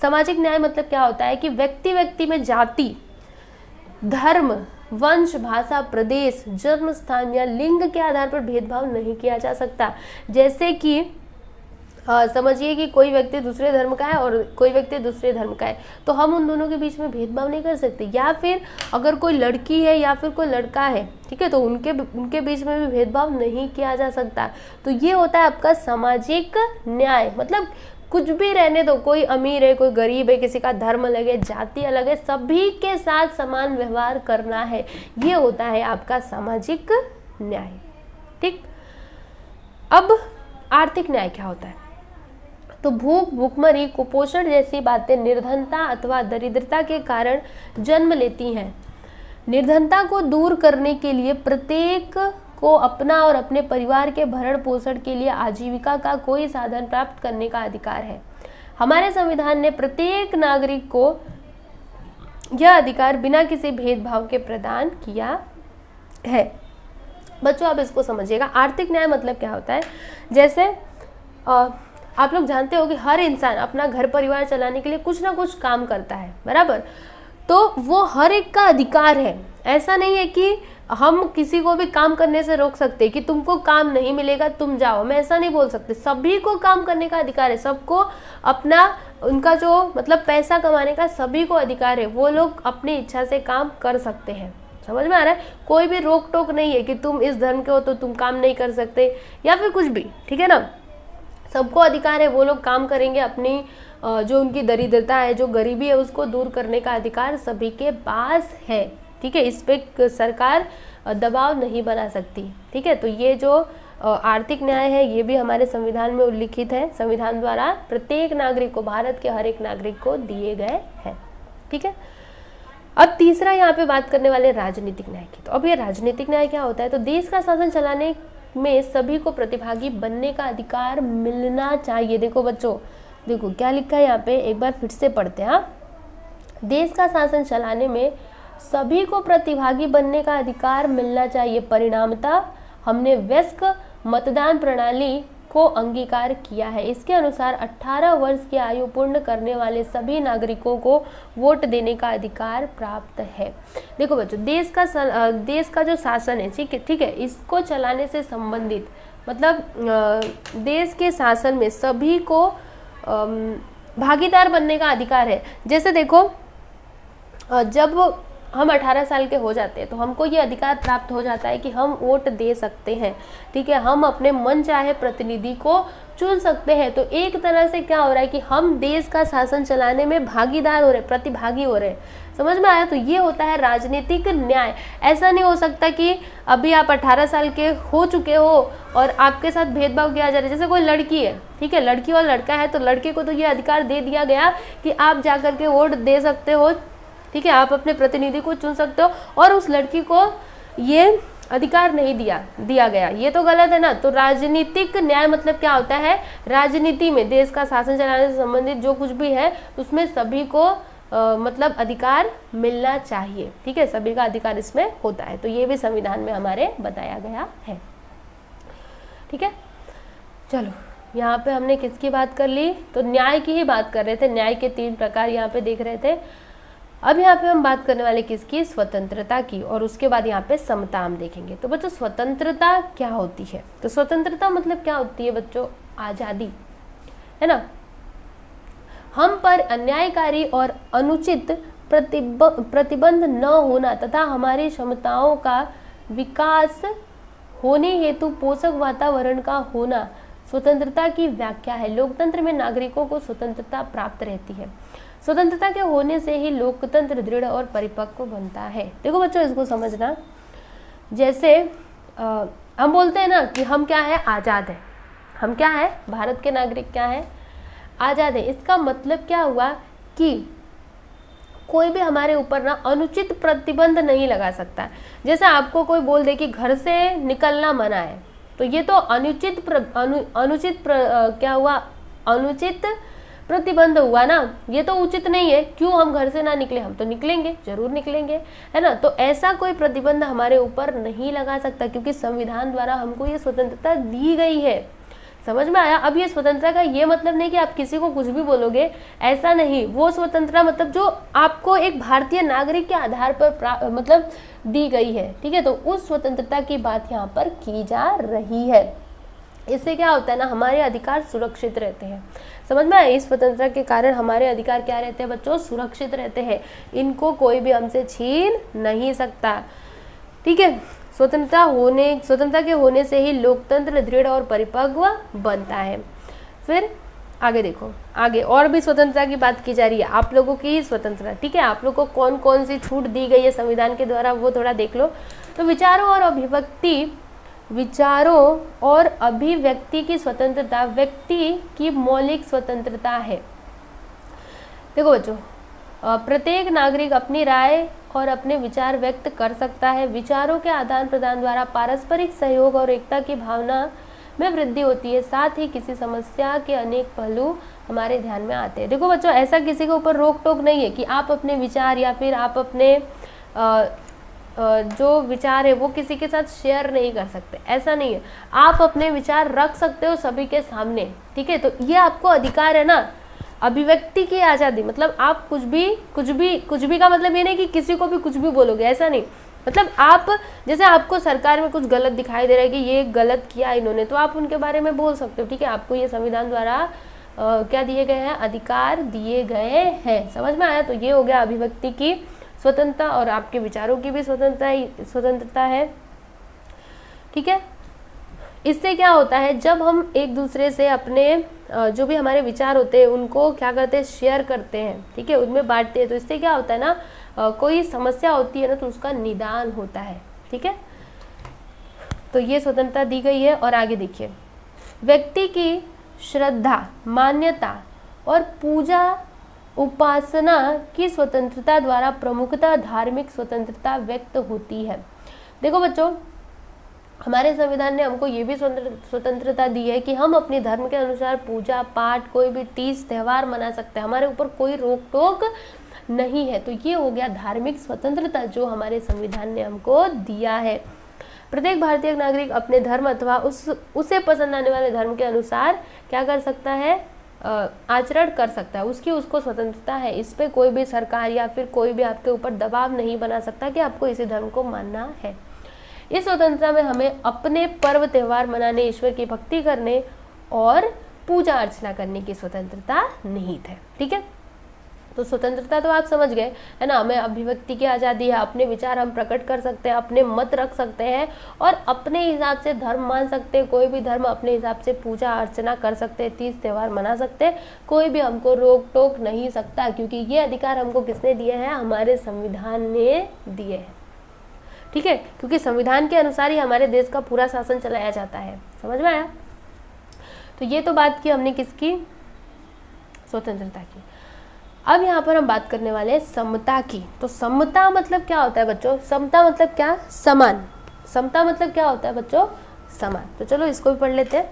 सामाजिक न्याय मतलब क्या होता है कि व्यक्ति में जाति, धर्म, वंश, भाषा, प्रदेश, जन्म स्थान या लिंग के आधार पर भेदभाव नहीं किया जा सकता। जैसे कि समझिए कि कोई व्यक्ति दूसरे धर्म का है और कोई व्यक्ति दूसरे धर्म का है, तो हम उन दोनों के बीच में भेदभाव नहीं कर सकते। या फिर अगर कोई लड़की है या फिर कोई लड़का है, ठीक है, तो उनके बीच में भी भेदभाव नहीं किया जा सकता। तो ये होता है आपका सामाजिक न्याय। मतलब कुछ भी रहने दो, कोई अमीर है, कोई गरीब है, किसी का धर्म अलग है, जाति अलग है, सभी के साथ समान व्यवहार करना है। ये होता है आपका सामाजिक न्याय। ठीक, अब आर्थिक न्याय क्या होता है? तो भूख, भूखमरी, कुपोषण जैसी बातें निर्धनता अथवा दरिद्रता के कारण जन्म लेती हैं। निर्धनता को दूर करने के लिए प्रत्येक को अपना और अपने परिवार के भरण पोषण के लिए आजीविका का कोई साधन प्राप्त करने का अधिकार है। हमारे संविधान ने प्रत्येक नागरिक को यह अधिकार बिना किसी भेदभाव के प्रदान किया है। बच्चों आप इसको समझिएगा, आर्थिक न्याय मतलब क्या होता है? जैसे आप लोग जानते हो कि हर इंसान अपना घर परिवार चलाने के लिए कुछ ना कुछ काम करता है, बराबर? तो वो हर एक का अधिकार है। ऐसा नहीं है कि हम किसी को भी काम करने से रोक सकते कि तुमको काम नहीं मिलेगा तुम जाओ, मैं ऐसा नहीं बोल सकते। सभी को काम करने का अधिकार है, सबको अपना उनका जो मतलब पैसा कमाने का सभी को अधिकार है। वो लोग अपनी इच्छा से काम कर सकते हैं। समझ में आ रहा है? कोई भी रोक टोक नहीं है कि तुम इस धर्म के हो तो तुम काम नहीं कर सकते या फिर कुछ भी, ठीक है ना? सबको अधिकार है, वो लोग काम करेंगे। अपनी जो उनकी दरिद्रता है, जो गरीबी है, उसको दूर करने का अधिकार सभी के पास है। ठीक है, इस पे सरकार दबाव नहीं बना सकती। ठीक है, तो ये जो आर्थिक न्याय है ये भी हमारे संविधान में उल्लिखित है। संविधान द्वारा प्रत्येक नागरिक को, भारत के हर एक नागरिक को दिए गए हैं। ठीक है, अब तीसरा यहाँ पे बात करने वाले राजनीतिक न्याय की। तो अब ये राजनीतिक न्याय क्या होता है? तो देश का शासन चलाने में सभी को प्रतिभागी बनने का अधिकार मिलना चाहिए। देखो बच्चों, देखो क्या लिखा है यहाँ पे, एक बार फिर से पढ़ते हैं। देश का शासन चलाने में सभी को प्रतिभागी बनने का अधिकार मिलना चाहिए। परिणामतः हमने वयस्क मतदान प्रणाली को अंगीकार किया है। इसके अनुसार 18 वर्ष की आयु पूर्ण करने वाले सभी नागरिकों को वोट देने का अधिकार प्राप्त है। देखो बच्चों, देश का जो शासन है, ठीक है, इसको चलाने से संबंधित मतलब देश के शासन में सभी को भागीदार बनने का अधिकार है। जैसे देखो, जब हम 18 साल के हो जाते हैं तो हमको ये अधिकार प्राप्त हो जाता है कि हम वोट दे सकते हैं। ठीक है, हम अपने मन चाहे प्रतिनिधि को चुन सकते हैं। तो एक तरह से क्या हो रहा है कि हम देश का शासन चलाने में भागीदार हो रहे, प्रतिभागी हो रहे। समझ में आया? तो ये होता है राजनीतिक न्याय। ऐसा नहीं हो सकता कि अभी आप 18 साल के हो चुके हो और आपके साथ भेदभाव किया जा रहा है। जैसे कोई लड़की है, ठीक है, लड़की और लड़का है, तो लड़के को तो ये अधिकार दे दिया गया कि आप जाकर के वोट दे सकते हो। ठीक है, आप अपने प्रतिनिधि को चुन सकते हो, और उस लड़की को ये अधिकार नहीं दिया गया। ये तो गलत है ना। तो राजनीतिक न्याय मतलब क्या होता है? राजनीति में देश का शासन चलाने से संबंधित जो कुछ भी है उसमें सभी को मतलब अधिकार मिलना चाहिए। ठीक है, सभी का अधिकार इसमें होता है। तो ये भी संविधान में हमारे बताया गया है। ठीक है, चलो यहाँ पे हमने किसकी बात कर ली? तो न्याय की ही बात कर रहे थे। न्याय के 3 प्रकार यहाँ पे देख रहे थे। अब यहाँ पे हम बात करने वाले किसकी? स्वतंत्रता की, और उसके बाद यहाँ पे समता हम देखेंगे। तो बच्चों स्वतंत्रता क्या होती है? तो स्वतंत्रता मतलब क्या होती है बच्चों? आज़ादी, है ना। हम पर अन्यायकारी और अनुचित प्रतिबंध न होना तथा हमारी क्षमताओं का विकास होने हेतु पोषक वातावरण का होना स्वतंत्रता की व्याख्या है। लोकतंत्र में नागरिकों को स्वतंत्रता प्राप्त रहती है। स्वतंत्रता के होने से ही लोकतंत्र दृढ़ और परिपक्व बनता है। देखो बच्चों, इसको समझना। जैसे हम बोलते हैं ना कि हम क्या है? आज़ाद है। हम क्या है? भारत के नागरिक क्या है? आज़ाद है। इसका मतलब क्या हुआ कि कोई भी हमारे ऊपर ना अनुचित प्रतिबंध नहीं लगा सकता। जैसे आपको कोई बोल दे कि घर से निकलना मना है, तो ये तो अनुचित क्या हुआ? अनुचित प्रतिबंध हुआ ना। ये तो उचित नहीं है। क्यों हम घर से ना निकले? हम तो निकलेंगे, जरूर निकलेंगे, है ना। तो ऐसा कोई प्रतिबंध हमारे ऊपर नहीं लगा सकता, क्योंकि संविधान द्वारा हमको ये स्वतंत्रता दी गई है। समझ में आया? अब ये स्वतंत्रता का ये मतलब नहीं कि आप किसी को कुछ भी बोलोगे, ऐसा नहीं। वो स्वतंत्रता मतलब जो आपको एक भारतीय नागरिक के आधार पर मतलब दी गई है। ठीक है, तो उस स्वतंत्रता की बात यहाँ पर की जा रही है। इससे क्या होता है ना, हमारे अधिकार सुरक्षित रहते हैं। समझ में आया? इस स्वतंत्रता के कारण हमारे अधिकार क्या रहते हैं बच्चों? सुरक्षित रहते हैं। इनको कोई भी हमसे छीन नहीं सकता। ठीक है, स्वतंत्रता के होने से ही लोकतंत्र दृढ़ और परिपक्व बनता है। फिर आगे देखो, आगे और भी स्वतंत्रता की बात की जा रही है, आप लोगों की स्वतंत्रता, ठीक है। आप लोगों को कौन कौन सी छूट दी गई है संविधान के द्वारा वो थोड़ा देख लो। तो विचारों और अभिव्यक्ति की स्वतंत्रता व्यक्ति की मौलिक स्वतंत्रता है। देखो बच्चों, प्रत्येक नागरिक अपनी राय और अपने विचार व्यक्त कर सकता है। विचारों के आदान प्रदान द्वारा पारस्परिक सहयोग और एकता की भावना में वृद्धि होती है। साथ ही किसी समस्या के अनेक पहलू हमारे ध्यान में आते हैं। देखो बच्चों, ऐसा किसी के ऊपर रोक टोक नहीं है कि आप अपने विचार या फिर आप अपने जो विचार है वो किसी के साथ शेयर नहीं कर सकते, ऐसा नहीं है। आप अपने विचार रख सकते हो सभी के सामने, ठीक है। तो ये आपको अधिकार है ना, अभिव्यक्ति की आज़ादी। मतलब आप कुछ भी का मतलब ये नहीं कि किसी को भी कुछ भी बोलोगे, ऐसा नहीं। मतलब आप, जैसे आपको सरकार में कुछ गलत दिखाई दे रहा है कि ये गलत किया इन्होंने, तो आप उनके बारे में बोल सकते हो, ठीक है। आपको ये संविधान द्वारा क्या दिए गए हैं, अधिकार दिए गए हैं। समझ में आया? तो ये हो गया अभिव्यक्ति की स्वतंत्रता, और आपके विचारों की भी स्वतंत्रता है, ठीक है। इससे क्या होता है, जब हम एक दूसरे से अपने जो भी हमारे विचार होते हैं उनको क्या करते हैं, शेयर करते हैं, ठीक है, उनमें बांटते हैं, तो इससे क्या होता है ना, कोई समस्या होती है ना तो उसका निदान होता है, ठीक है। तो ये स्वतंत्रता दी गई है। और आगे देखिए, व्यक्ति की श्रद्धा, मान्यता और पूजा उपासना की स्वतंत्रता द्वारा प्रमुखतः धार्मिक स्वतंत्रता व्यक्त होती है। देखो बच्चों, हमारे संविधान ने हमको ये भी स्वतंत्रता दी है कि हम अपने धर्म के अनुसार पूजा पाठ, कोई भी तीज त्यौहार मना सकते हैं, हमारे ऊपर कोई रोक टोक नहीं है। तो ये हो गया धार्मिक स्वतंत्रता जो हमारे संविधान ने हमको दिया है। प्रत्येक भारतीय नागरिक अपने धर्म अथवा उसे पसंद आने वाले धर्म के अनुसार क्या कर सकता है, आचरण कर सकता है, उसको स्वतंत्रता है। इस पे कोई भी सरकार या फिर कोई भी आपके ऊपर दबाव नहीं बना सकता कि आपको इसी धर्म को मानना है। इस स्वतंत्रता में हमें अपने पर्व त्यौहार मनाने, ईश्वर की भक्ति करने और पूजा अर्चना करने की स्वतंत्रता निहित है, ठीक है। तो स्वतंत्रता तो आप समझ गए, है ना। हमें अभिव्यक्ति की आज़ादी है, अपने विचार हम प्रकट कर सकते हैं, अपने मत रख सकते हैं और अपने हिसाब से धर्म मान सकते हैं, कोई भी धर्म अपने हिसाब से पूजा अर्चना कर सकते हैं, तीज त्यौहार मना सकते हैं, कोई भी हमको रोक टोक नहीं सकता, क्योंकि ये अधिकार हमको किसने दिए हैं, हमारे संविधान ने दिए हैं, ठीक है। क्योंकि संविधान के अनुसार ही हमारे देश का पूरा शासन चलाया जाता है। समझ में आया? तो ये तो बात की हमने किसकी, स्वतंत्रता की। अब यहाँ पर हम बात करने वाले हैं समता की। तो समता मतलब क्या होता है बच्चों, समता मतलब क्या, समान। समता मतलब क्या होता है बच्चों, समान। तो चलो इसको भी पढ़ लेते हैं।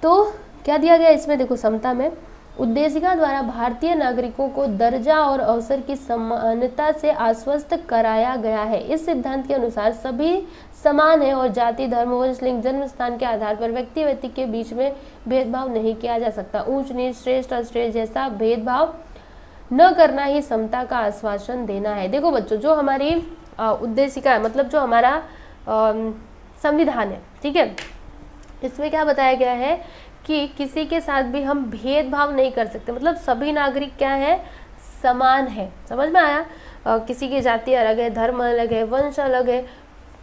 तो क्या दिया गया इसमें, देखो समता में उद्देशिका द्वारा भारतीय नागरिकों को दर्जा और अवसर की समानता से आश्वस्त कराया गया है। इस सिद्धांत के अनुसार सभी समान है और जाति, धर्म, वंश, लिंग, जन्म स्थान के आधार पर व्यक्ति के बीच में भेदभाव नहीं किया जा सकता। ऊंच नीच, श्रेष्ठ अश्रेष्ठ जैसा भेदभाव न करना ही समता का आश्वासन देना है। देखो बच्चों, जो हमारी उद्देशिका है, मतलब जो हमारा संविधान है, ठीक है, इसमें क्या बताया गया है कि किसी के साथ भी हम भेदभाव नहीं कर सकते। मतलब सभी नागरिक क्या है, समान है। समझ में आया? किसी की जाति अलग है, धर्म अलग है, वंश अलग है,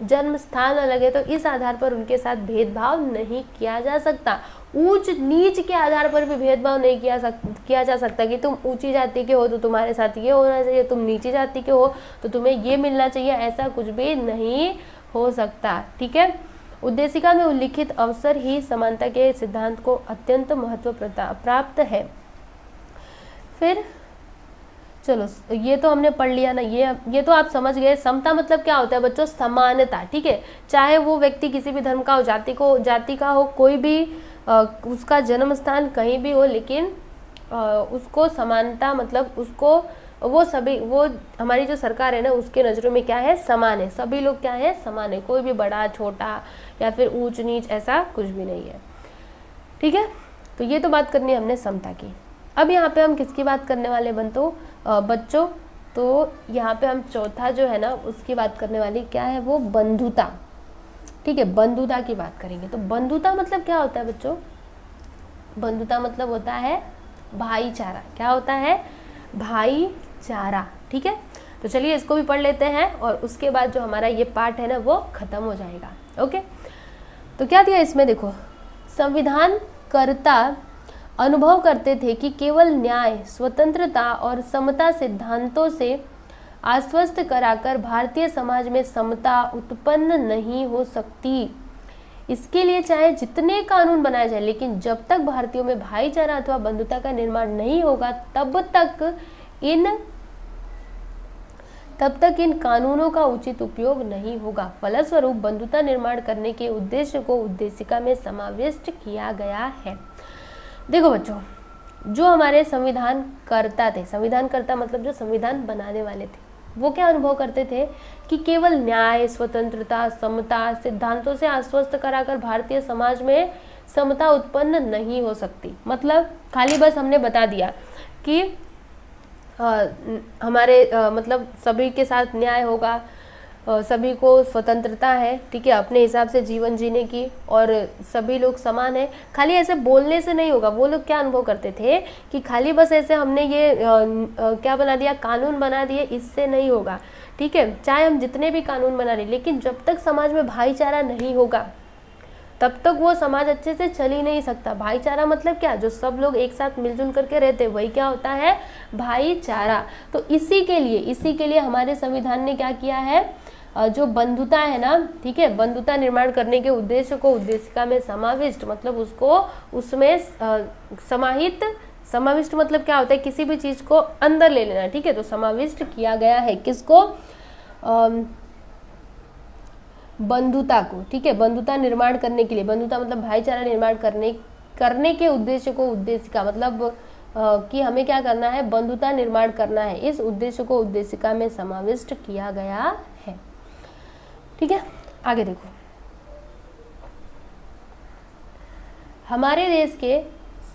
जन्म स्थान अलग है, तो इस आधार पर उनके साथ भेदभाव नहीं किया जा सकता। ऊंच नीच के आधार पर भी भेदभाव नहीं किया जा सकता कि तुम ऊंची जाति के हो तो तुम्हारे साथ ये होना चाहिए, तुम नीची जाति के हो तो तुम्हें ये मिलना चाहिए, ऐसा कुछ भी नहीं हो सकता, ठीक है। उद्देशिका में उल्लिखित अवसर ही समानता के सिद्धांत को अत्यंत महत्व प्राप्त है। फिर चलो ये तो हमने पढ़ लिया ना, ये तो आप समझ गए। समता मतलब क्या होता है बच्चों, समानता, ठीक है। चाहे वो व्यक्ति किसी भी धर्म का हो, जाति का हो, कोई भी उसका जन्म स्थान कहीं भी हो, लेकिन उसको समानता, मतलब उसको वो हमारी जो सरकार है ना उसके नज़रों में क्या है, समान है। सभी लोग क्या है, समान है। कोई भी बड़ा छोटा या फिर ऊंच नीच ऐसा कुछ भी नहीं है, ठीक है। तो ये तो बात करनी है हमने समता की। अब यहाँ पे हम किसकी बात करने वाले बच्चों, तो यहाँ पे हम चौथा जो है ना उसकी बात करने वाली क्या है, वो बंधुता, ठीक है। बंधुता की बात करेंगे। तो बंधुता मतलब क्या होता है बच्चों, बंधुता मतलब होता है भाईचारा। क्या होता है, भाईचारा, ठीक है। तो चलिए इसको भी पढ़ लेते हैं और उसके बाद जो हमारा ये पार्ट है ना वो खत्म हो जाएगा। ओके, तो क्या दिया इसमें, देखो, संविधान कर्ता अनुभव करते थे कि केवल न्याय, स्वतंत्रता और समता सिद्धांतों से आश्वस्त कराकर भारतीय समाज में समता उत्पन्न नहीं हो सकती। इसके लिए चाहे जितने कानून बनाए जाए, लेकिन जब तक भारतीयों में भाईचारा अथवा बंधुता का निर्माण नहीं होगा तब तक इन कानूनों का उचित उपयोग नहीं होगा। फलस्वरूप बंधुता निर्माण करने के उद्देश्य को उद्देशिका में समाविष्ट किया गया है। देखो बच्चों, जो हमारे संविधान कर्ता थे, संविधान कर्ता मतलब जो संविधान बनाने वाले थे, वो क्या अनुभव करते थे कि केवल न्याय, स्वतंत्रता, समता सिद्धांतों से आश्वस्त कराकर भारतीय समाज में समता उत्पन्न नहीं हो सकती। मतलब खाली बस हमने बता दिया कि हमारे मतलब सभी के साथ न्याय होगा, सभी को स्वतंत्रता है, ठीक है, अपने हिसाब से जीवन जीने की, और सभी लोग समान है। खाली ऐसे बोलने से नहीं होगा। वो लोग क्या अनुभव करते थे कि खाली बस ऐसे हमने ये क्या बना दिया, कानून बना दिए, इससे नहीं होगा, ठीक है, चाहे हम जितने भी कानून बना रहे, लेकिन जब तक समाज में भाईचारा नहीं होगा तब तक वो समाज अच्छे से चल ही नहीं सकता। भाईचारा मतलब क्या, जो सब लोग एक साथ मिलजुल करके रहते हैं, वही क्या होता है, भाईचारा। तो इसी के लिए हमारे संविधान ने क्या किया है, जो बंधुता है ना, ठीक है, बंधुता निर्माण करने के उद्देश्य को उद्देशिका में समाविष्ट, मतलब उसको उसमें समाविष्ट मतलब क्या होता है, किसी भी चीज को अंदर ले लेना, ठीक है, तो समाविष्ट किया गया है किसको, बंधुता को, ठीक है, बंधुता निर्माण करने के लिए, बंधुता मतलब भाईचारा निर्माण करने के उद्देश्य को उद्देशिका मतलब कि हमें क्या करना है, बंधुता निर्माण करना है, इस उद्देश्य को उद्देशिका में समाविष्ट किया गया है। ठीक है, आगे देखो, हमारे देश के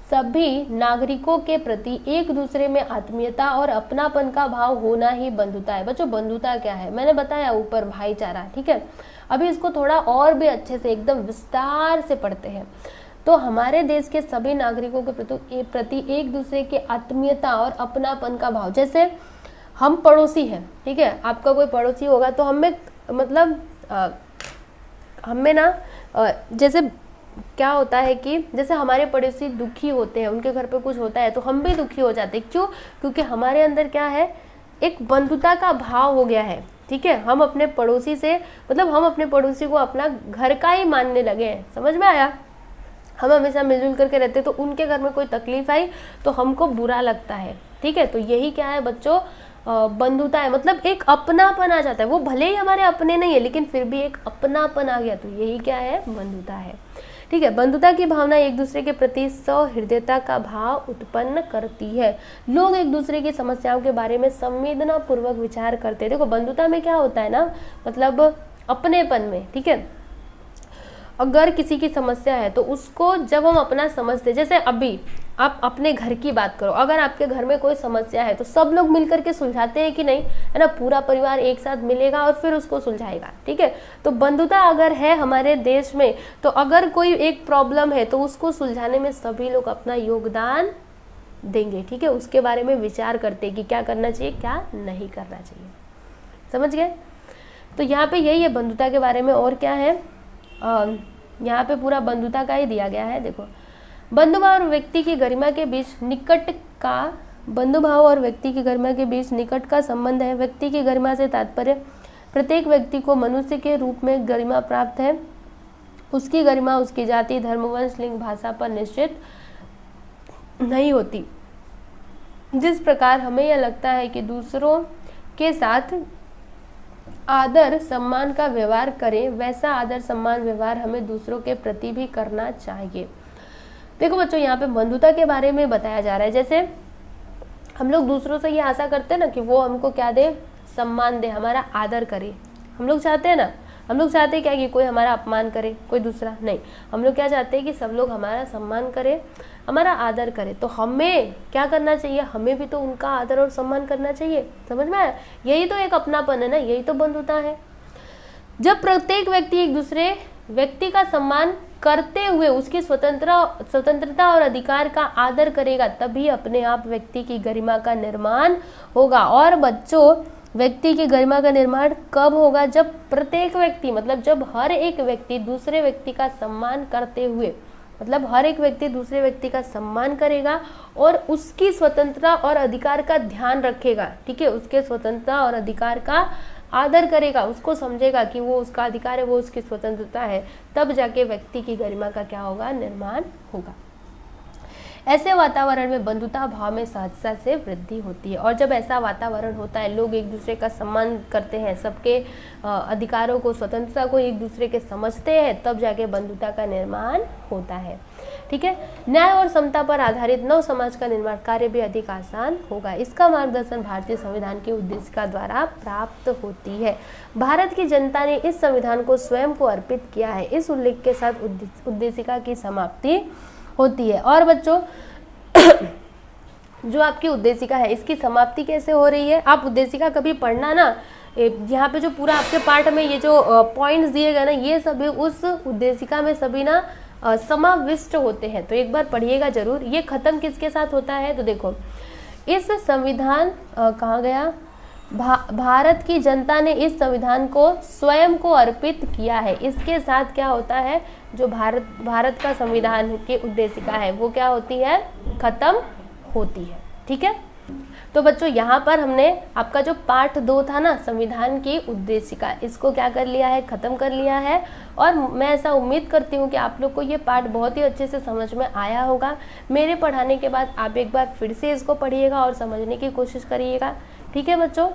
सभी नागरिकों के प्रति एक दूसरे में आत्मीयता और अपनापन का भाव होना ही बंधुता है। बच्चों, बंधुता क्या है, मैंने बताया ऊपर, भाईचारा, ठीक है। अभी इसको थोड़ा और भी अच्छे से एकदम विस्तार से पढ़ते हैं। तो हमारे देश के सभी नागरिकों के प्रति एक दूसरे के आत्मीयता और अपनापन का भाव, जैसे हम पड़ोसी हैं, ठीक है, आपका कोई पड़ोसी होगा तो हमें मतलब हमें ना जैसे क्या होता है कि जैसे हमारे पड़ोसी दुखी होते हैं, उनके घर पे कुछ होता है तो हम भी दुखी हो जाते हैं। क्यों? क्योंकि हमारे अंदर क्या है, एक बंधुता का भाव हो गया है, ठीक है। हम अपने पड़ोसी से मतलब हम अपने पड़ोसी को अपना घर का ही मानने लगे हैं। समझ में आया? हम हमेशा मिलजुल करके रहते तो उनके घर में कोई तकलीफ आई तो हमको बुरा लगता है, ठीक है। तो यही क्या है बच्चों, बंधुता है। मतलब एक अपनापन आ जाता है, वो भले ही हमारे अपने नहीं है लेकिन फिर भी एक अपनापन आ गया, तो यही क्या है, बंधुता है, ठीक है। बंधुता की भावना एक दूसरे के प्रति सौहृदयता का भाव उत्पन्न करती है। लोग एक दूसरे की समस्याओं के बारे में संवेदना पूर्वक विचार करते हैं। देखो बंधुता में क्या होता है ना, मतलब अपनेपन में, ठीक है, अगर किसी की समस्या है तो उसको जब हम अपना समझते, जैसे अभी आप अपने घर की बात करो, अगर आपके घर में कोई समस्या है तो सब लोग मिलकर के सुलझाते हैं कि नहीं, है ना, पूरा परिवार एक साथ मिलेगा और फिर उसको सुलझाएगा, ठीक है। तो बंधुता अगर है हमारे देश में तो अगर कोई एक प्रॉब्लम है तो उसको सुलझाने में सभी लोग अपना योगदान देंगे, ठीक है। उसके बारे में विचार करते हैं कि क्या करना चाहिए, क्या नहीं करना चाहिए। समझ गए? तो यहाँ पे यही है बंधुता के बारे में। और क्या है, यहाँ पे पूरा बंधुता का ही दिया गया है। देखो, बंधुभाव और व्यक्ति की गरिमा के बीच निकट का संबंध है। व्यक्ति की गरिमा से तात्पर्य प्रत्येक व्यक्ति को मनुष्य के रूप में गरिमा प्राप्त है। उसकी गरिमा उसकी जाति, धर्म, वंश, लिंग, भाषा पर निश्चित नहीं होती। जिस प्रकार हमें यह लगता है कि दूसरों के साथ आदर सम्मान का व्यवहार करें, वैसा आदर सम्मान व्यवहार हमें दूसरों के प्रति भी करना चाहिए। देखो बच्चों, यहाँ पे बंधुता के बारे में बताया जा रहा है। जैसे हम लोग दूसरों से ये आशा करते हैं ना कि वो हमको क्या दे, सम्मान दे, हमारा आदर करे। हम लोग चाहते हैं ना, हम लोग चाहते हैं क्या कि कोई हमारा अपमान करे, कोई दूसरा नहीं। हम लोग क्या चाहते हैं कि सब लोग हमारा सम्मान करे, हमारा आदर करे। तो हमें क्या करना चाहिए, हमें भी तो उनका आदर और सम्मान करना चाहिए। समझ में आया? यही तो एक अपनापन है ना, यही तो बंधुता है। जब प्रत्येक व्यक्ति एक दूसरे व्यक्ति का सम्मान करते हुए उसकी स्वतंत्रता और अधिकार का आदर करेगा, तभी अपने आप व्यक्ति की गरिमा का निर्माण होगा। और बच्चों, व्यक्ति की गरिमा का निर्माण कब होगा? जब प्रत्येक व्यक्ति मतलब जब हर एक व्यक्ति दूसरे व्यक्ति का सम्मान करते हुए मतलब हर एक व्यक्ति दूसरे व्यक्ति का सम्मान करेगा और उसकी स्वतंत्रता और अधिकार का ध्यान रखेगा, ठीक है, उसके स्वतंत्रता और अधिकार का आदर करेगा, उसको समझेगा कि वो उसका अधिकार है, वो उसकी स्वतंत्रता है, तब जाके व्यक्ति की गरिमा का क्या होगा, निर्माण होगा। ऐसे वातावरण में बंधुता भाव में सहजता से वृद्धि होती है। और जब ऐसा वातावरण होता है, लोग एक दूसरे का सम्मान करते हैं, सबके अधिकारों को, स्वतंत्रता को एक दूसरे के समझते हैं, तब जाके बंधुता का निर्माण होता है, ठीक है। न्याय और समता पर आधारित नव समाज का निर्माण कार्य भी अधिक आसान होगा। इसका मार्गदर्शन भारतीय संविधान की उद्देशिका द्वारा प्राप्त होती है। भारत की जनता ने इस संविधान को स्वयं को अर्पित किया है। इस उल्लेख के साथ उद्देशिका की समाप्ति होती है। और बच्चों जो आपकी उद्देशिका है, इसकी समाप्ति कैसे हो रही है, आप उद्देशिका कभी पढ़ना ना, यहाँ पे जो पूरा आपके पाठ में ये जो पॉइंट्स दिए गए ना, ये सभी उस उद्देशिका में सभी ना समाविष्ट होते हैं, तो एक बार पढ़िएगा जरूर। ये खत्म किसके साथ होता है, तो देखो इस संविधान कहाँ गया, भारत की जनता ने इस संविधान को स्वयं को अर्पित किया है। इसके साथ क्या होता है, जो भारत का संविधान की उद्देशिका है वो क्या होती है, खत्म होती है, ठीक है। तो बच्चों यहाँ पर हमने आपका जो पाठ 2 था ना, संविधान की उद्देशिका, इसको क्या कर लिया है, खत्म कर लिया है। और मैं ऐसा उम्मीद करती हूँ कि आप लोग को ये पाठ बहुत ही अच्छे से समझ में आया होगा। मेरे पढ़ाने के बाद आप एक बार फिर से इसको पढ़िएगा और समझने की कोशिश करिएगा, ठीक है बच्चों।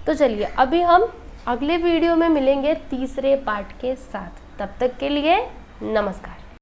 तो चलिए अभी हम अगले वीडियो में मिलेंगे तीसरे पार्ट के साथ। तब तक के लिए नमस्कार।